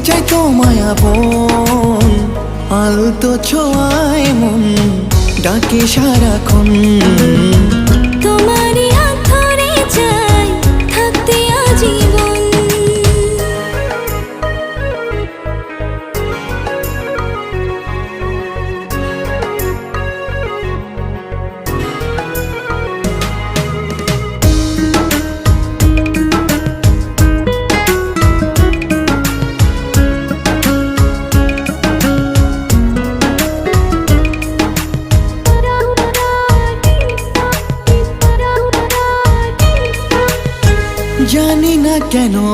চাই তোমায় আপন, আলতো ছোঁয়ায় মন ডাকে সারাক্ষণ। তোমারই হাত ধরে চাই থাকতে আজীবন। জানি না কেন